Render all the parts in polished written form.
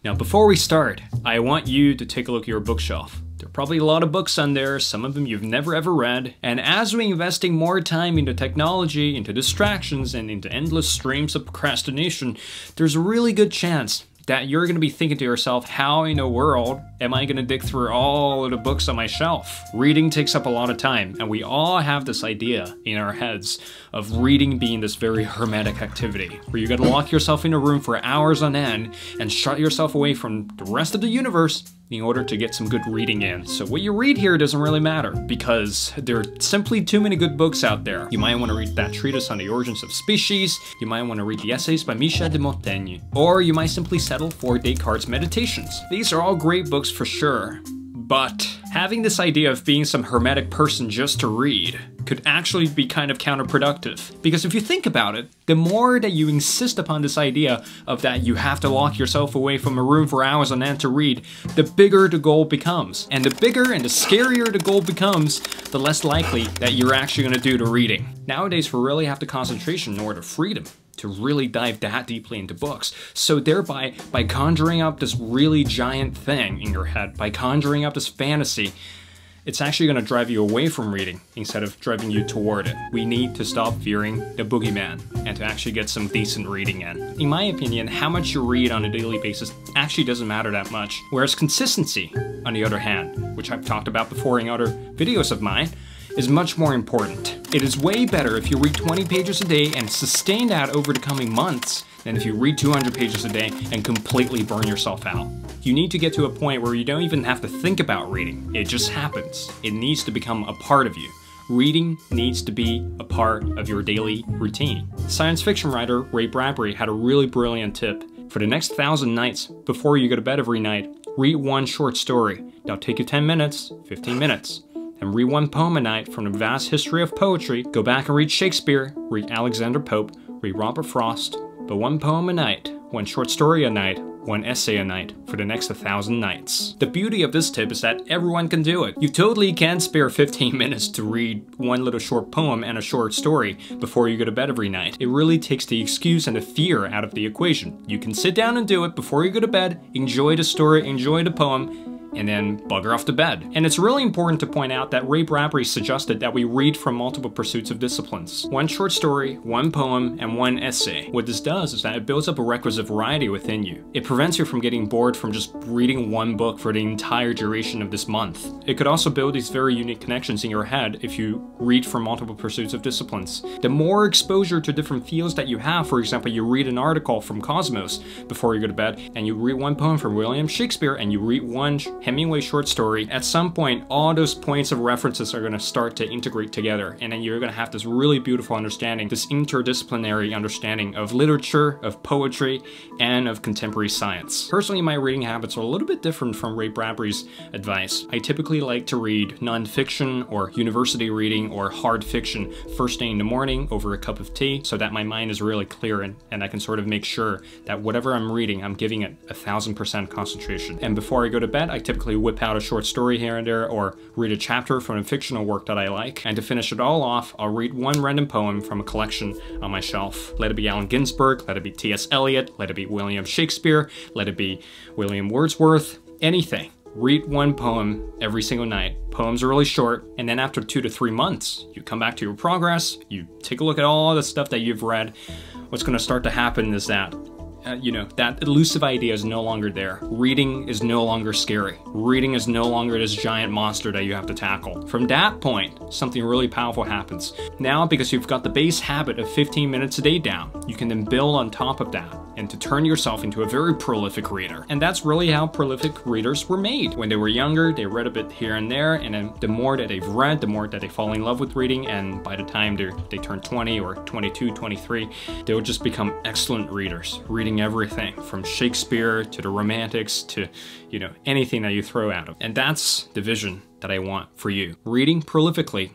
Now, before we start, I want you to take a look at your bookshelf. There are probably a lot of books on there, some of them you've never ever read, and as we're investing more time into technology, into distractions, and into endless streams of procrastination, there's a really good chance that you're going to be thinking to yourself, how in the world am I going to dig through all of the books on my shelf? Reading takes up a lot of time, and we all have this idea in our heads of reading being this very hermetic activity, where you got to lock yourself in a room for hours on end and shut yourself away from the rest of the universe in order to get some good reading in. So what you read here doesn't really matter, because there are simply too many good books out there. You might want to read that treatise on the origins of species, you might want to read the essays by Michel de Montaigne, or you might simply settle for Descartes' Meditations. These are all great books for sure, but having this idea of being some hermetic person just to read could actually be kind of counterproductive. Because if you think about it, the more that you insist upon this idea of that you have to lock yourself away from a room for hours on end to read, the bigger the goal becomes. And the bigger and the scarier the goal becomes, the less likely that you're actually going to do the reading. Nowadays, we really have the concentration nor the freedom to really dive that deeply into books. So thereby, by conjuring up this really giant thing in your head, by conjuring up this fantasy, it's actually going to drive you away from reading instead of driving you toward it. We need to stop fearing the boogeyman and to actually get some decent reading in. In my opinion, how much you read on a daily basis actually doesn't matter that much. Whereas consistency, on the other hand, which I've talked about before in other videos of mine, is much more important. It is way better if you read 20 pages a day and sustain that over the coming months than if you read 200 pages a day and completely burn yourself out. You need to get to a point where you don't even have to think about reading. It just happens. It needs to become a part of you. Reading needs to be a part of your daily routine. Science fiction writer Ray Bradbury had a really brilliant tip. For the next 1,000 nights, before you go to bed every night, read one short story. That'll take you 10 minutes, 15 minutes. And read one poem a night from the vast history of poetry. Go back and read Shakespeare, read Alexander Pope, read Robert Frost. But one poem a night, one short story a night, one essay a night for the next 1,000 nights. The beauty of this tip is that everyone can do it. You totally can spare 15 minutes to read one little short poem and a short story before you go to bed every night. It really takes the excuse and the fear out of the equation. You can sit down and do it before you go to bed, enjoy the story, enjoy the poem, and then bugger off to bed. And it's really important to point out that Ray Bradbury suggested that we read from multiple pursuits of disciplines. One short story, one poem, and one essay. What this does is that it builds up a requisite variety within you. It prevents you from getting bored from just reading one book for the entire duration of this month. It could also build these very unique connections in your head if you read from multiple pursuits of disciplines. The more exposure to different fields that you have, for example, you read an article from Cosmos before you go to bed, and you read one poem from William Shakespeare, and you read one Hemingway short story, at some point all those points of references are going to start to integrate together, and then you're going to have this really beautiful understanding, this interdisciplinary understanding of literature, of poetry, and of contemporary science. Personally, my reading habits are a little bit different from Ray Bradbury's advice. I typically like to read non-fiction or university reading or hard fiction first thing in the morning over a cup of tea, so that my mind is really clear and I can sort of make sure that whatever I'm reading, I'm giving it 1,000% concentration. And before I go to bed, I typically whip out a short story here and there, or read a chapter from a fictional work that I like. And to finish it all off, I'll read one random poem from a collection on my shelf. Let it be Allen Ginsberg, let it be T.S. Eliot, let it be William Shakespeare, let it be William Wordsworth, anything. Read one poem every single night. Poems are really short, and then after 2 to 3 months, you come back to your progress, you take a look at all the stuff that you've read. What's going to start to happen is that that elusive idea is no longer there. Reading is no longer scary. Reading is no longer this giant monster that you have to tackle. From that point, something really powerful happens. Now, because you've got the base habit of 15 minutes a day down, you can then build on top of that and to turn yourself into a very prolific reader. And that's really how prolific readers were made. When they were younger, they read a bit here and there, and then the more that they've read, the more that they fall in love with reading, and by the time they turn 20 or 22, 23, they'll just become excellent readers, reading everything from Shakespeare to the Romantics to, anything that you throw at them. And that's the vision that I want for you. Reading prolifically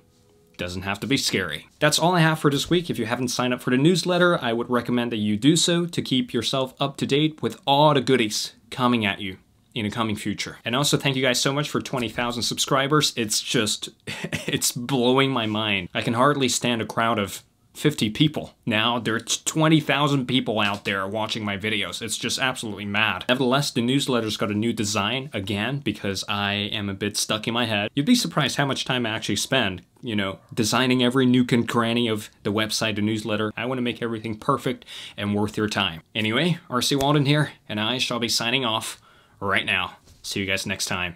doesn't have to be scary. That's all I have for this week. If you haven't signed up for the newsletter, I would recommend that you do so to keep yourself up to date with all the goodies coming at you in the coming future. And also thank you guys so much for 20,000 subscribers. It's blowing my mind. I can hardly stand a crowd of 50 people. Now there's 20,000 people out there watching my videos. It's just absolutely mad. Nevertheless, the newsletter's got a new design again because I am a bit stuck in my head. You'd be surprised how much time I actually spend, you know, designing every nook and cranny of the website, the newsletter. I want to make everything perfect and worth your time. Anyway, RC Waldun here, and I shall be signing off right now. See you guys next time.